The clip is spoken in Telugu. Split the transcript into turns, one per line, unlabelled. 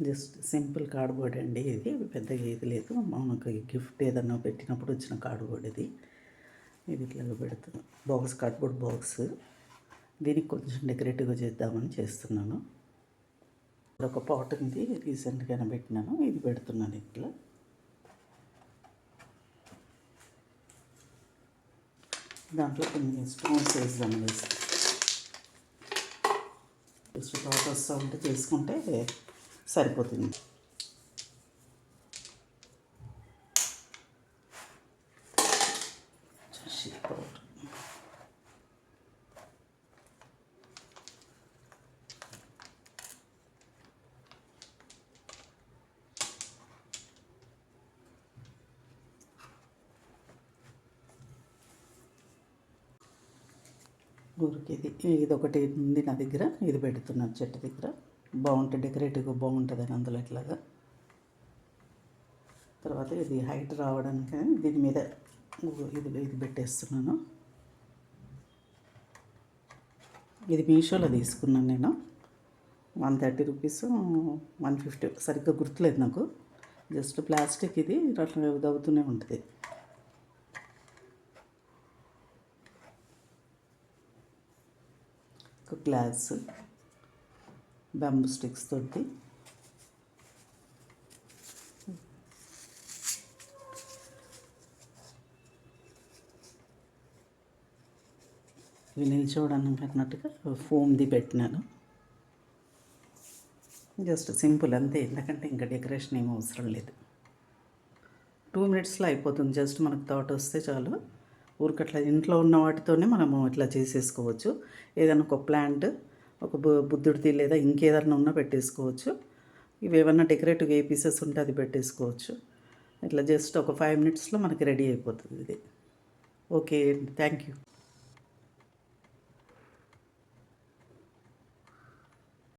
జస్ట్ సింపుల్ కార్డ్బోర్డ్ అండి ఇది, పెద్దగా ఇది లేదు. మనకు గిఫ్ట్ ఏదన్నా పెట్టినప్పుడు వచ్చిన కార్డ్బోర్డ్ ఇది. ఇది ఇట్లా పెడుతుంది బాక్స్, కార్డ్బోర్డ్ బాక్స్. దీనికి కొంచెం డెకరేటివ్గా చేద్దామని చేస్తున్నాను. ఒక పాట్ ఉంది, రీసెంట్గానే పెట్టినాను, ఇది పెడుతున్నాను ఇట్లా. దాంట్లో కొన్ని స్టోన్స్ వేద్దాం వేసి జస్ట్ టాట్ వస్తూ ఉంటే చేసుకుంటే సరిపోతుంది. ఊరికి ఇది ఒకటి ఉంది నా దగ్గర, ఇది పెడుతున్నాను చెట్టు దగ్గర. బాగుంటుంది, డెకరేటివ్గా బాగుంటుంది అని అందులో ఇట్లాగా. తర్వాత ఇది హైట్ రావడానికి దీని మీద ఇది పెట్టేస్తున్నాను. ఇది మీషోలో తీసుకున్నాను నేను, 130 రూపీస్ 150, సరిగ్గా గుర్తులేదు నాకు. జస్ట్ ప్లాస్టిక్, ఇది అట్లా అవుతూనే ఉంటుంది. ఒక గ్లాస్ బ్యాంబూ స్టిక్స్ తోటి ఇవి నిల్చోవడానికి అన్నట్టుగా ఫోమ్ది పెట్టినాను. జస్ట్ సింపుల్ అంతే, ఎందుకంటే ఇంకా డెకరేషన్ ఏం అవసరం లేదు. 2 మినిట్స్లో అయిపోతుంది. జస్ట్ మనకు థాట్ వస్తే చాలు. ఊరికట్లా ఇంట్లో ఉన్న వాటితోనే మనము ఇట్లా చేసేసుకోవచ్చు. ఏదైనా ఒక ప్లాంట్, ఒక బుద్ధుడిది లేదా ఇంకేదైనా ఉన్నా పెట్టేసుకోవచ్చు. ఇవి ఏమన్నా డెకరేటివ్ ఏ పీసెస్ ఉంటే అది పెట్టేసుకోవచ్చు. ఇట్లా జస్ట్ ఒక 5 మినిట్స్లో మనకి రెడీ అయిపోతుంది ఇది. Okay, thank you.